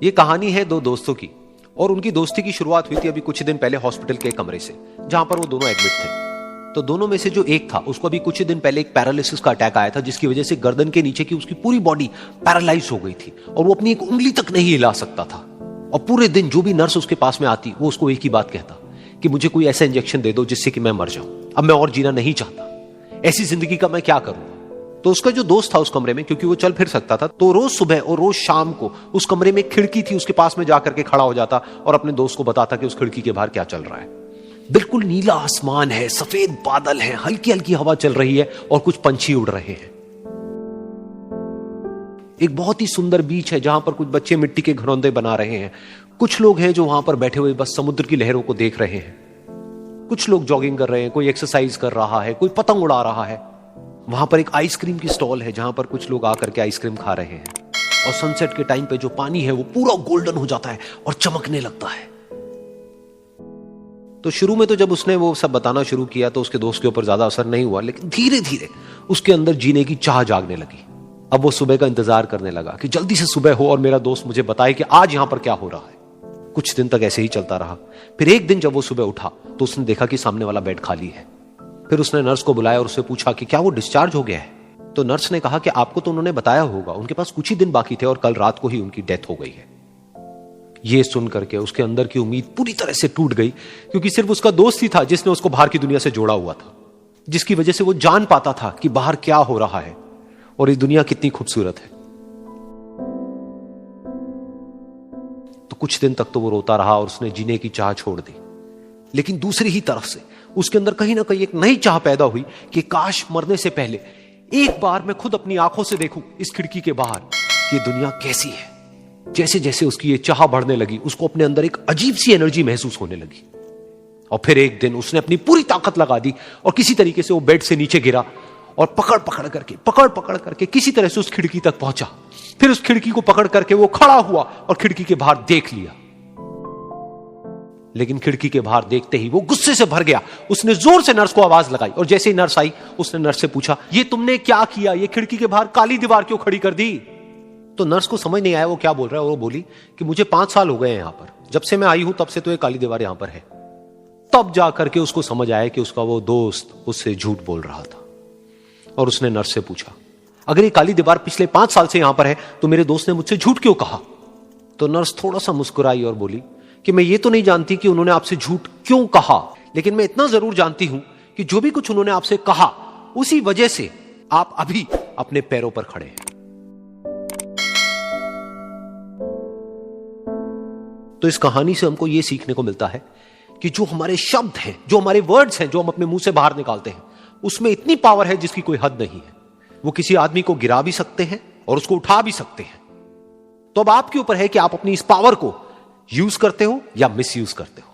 ये कहानी है दो दोस्तों की, और उनकी दोस्ती की शुरुआत हुई थी अभी कुछ दिन पहले हॉस्पिटल के एक कमरे से, जहां पर वो दोनों एडमिट थे। तो दोनों में से जो एक था उसको अभी कुछ दिन पहले एक पैरालिसिस का अटैक आया था, जिसकी वजह से गर्दन के नीचे की उसकी पूरी बॉडी पैरालाइज हो गई थी और वो अपनी एक उंगली तक नहीं हिला सकता था। और पूरे दिन जो भी नर्स उसके पास में आती वो उसको एक ही बात कहता कि मुझे कोई ऐसा इंजेक्शन दे दो जिससे कि मैं मर जाऊं, अब मैं और जीना नहीं चाहता, ऐसी जिंदगी का मैं क्या करूं। तो उसका जो दोस्त था उस कमरे में, क्योंकि वो चल फिर सकता था, तो रोज सुबह और रोज शाम को उस कमरे में एक खिड़की थी, उसके पास में जाकर के खड़ा हो जाता और अपने दोस्त को बताता कि उस खिड़की के बाहर क्या चल रहा है। बिल्कुल नीला आसमान है, सफेद बादल है, हल्की हल्की हवा चल रही है और कुछ पंछी उड़ रहे हैं। एक बहुत ही सुंदर बीच है जहां पर कुछ बच्चे मिट्टी के घरौंदे बना रहे हैं। कुछ लोग हैं जो वहां पर बैठे हुए बस समुद्र की लहरों को देख रहे हैं। कुछ लोग जॉगिंग कर रहे हैं, कोई एक्सरसाइज कर रहा है, कोई पतंग उड़ा रहा है। वहां पर एक आइसक्रीम की स्टॉल है जहां पर कुछ लोग आकर के आइसक्रीम खा रहे हैं। और सनसेट के टाइम पे जो पानी है वो पूरा गोल्डन हो जाता है और चमकने लगता है। तो शुरू में तो जब उसने वो सब बताना शुरू किया तो उसके दोस्त के ऊपर ज्यादा असर नहीं हुआ, लेकिन धीरे धीरे उसके अंदर जीने की चाह जागने लगी। अब वो सुबह का इंतजार करने लगा कि जल्दी से सुबह हो और मेरा दोस्त मुझे बताए कि आज यहां पर क्या हो रहा है। कुछ दिन तक ऐसे ही चलता रहा। फिर एक दिन जब वो सुबह उठा तो उसने देखा कि सामने वाला बेड खाली है। फिर उसने नर्स को बुलाया और उससे पूछा कि क्या वो डिस्चार्ज हो गया है। तो नर्स ने कहा कि आपको तो उन्होंने बताया होगा, उनके पास कुछ ही दिन बाकी थे और कल रात को ही उनकी डेथ हो गई है। ये सुन करके उसके अंदर की उम्मीद पूरी तरह से टूट गई, क्योंकि सिर्फ उसका दोस्त ही था जिसने उसको बाहर की दुनिया से जोड़ा हुआ था, जिसकी वजह से वो जान पाता था कि बाहर क्या हो रहा है और ये दुनिया कितनी खूबसूरत है। तो कुछ दिन तक तो वो रोता रहा और उसने जीने की चाह छोड़ दी। लेकिन दूसरी ही तरफ से उसके अंदर कहीं ना कहीं एक नई चाह पैदा हुई कि काश मरने से पहले एक बार मैं खुद अपनी आंखों से देखूं इस खिड़की के बाहर कि दुनिया कैसी है। जैसे जैसे उसकी ये चाह बढ़ने लगी, उसको अपने अंदर एक अजीब सी एनर्जी महसूस होने लगी। और फिर एक दिन उसने अपनी पूरी ताकत लगा दी और किसी तरीके से वो बेड से नीचे गिरा और पकड़ पकड़ करके किसी तरह से उस खिड़की तक पहुंचा। फिर उस खिड़की को पकड़ करके वो खड़ा हुआ और खिड़की के बाहर देख लिया। लेकिन खिड़की के बाहर देखते ही वो गुस्से से भर गया। उसने जोर से नर्स को आवाज लगाई और जैसे ही नर्स आई उसने नर्स से पूछा, ये तुमने क्या किया, ये खिड़की के बाहर काली दीवार क्यों खड़ी कर दी। तो नर्स को समझ नहीं आया वो क्या बोल रहा है और वो बोली कि मुझे 5 साल हो गए हैं यहां पर, जब से मैं आई हूं तब से तो ये काली दीवार यहां पर है। तब जाकर के उसको समझ आया कि उसका वो दोस्त उससे झूठ बोल रहा था। और उसने नर्स से पूछा, अगर ये काली दीवार पिछले 5 साल से यहां पर है तो मेरे दोस्त ने मुझसे झूठ क्यों कहा। तो नर्स थोड़ा सा मुस्कुराई और बोली कि मैं ये तो नहीं जानती कि उन्होंने आपसे झूठ क्यों कहा, लेकिन मैं इतना जरूर जानती हूं कि जो भी कुछ उन्होंने आपसे कहा उसी वजह से आप अभी अपने पैरों पर खड़े हैं। तो इस कहानी से हमको यह सीखने को मिलता है कि जो हमारे शब्द हैं, जो हमारे वर्ड्स हैं, जो हम अपने मुंह से बाहर निकालते हैं, उसमें इतनी पावर है जिसकी कोई हद नहीं है। वो किसी आदमी को गिरा भी सकते हैं और उसको उठा भी सकते हैं। तो अब आपके ऊपर है कि आप अपनी इस पावर को यूज करते हो या मिस यूज करते हो।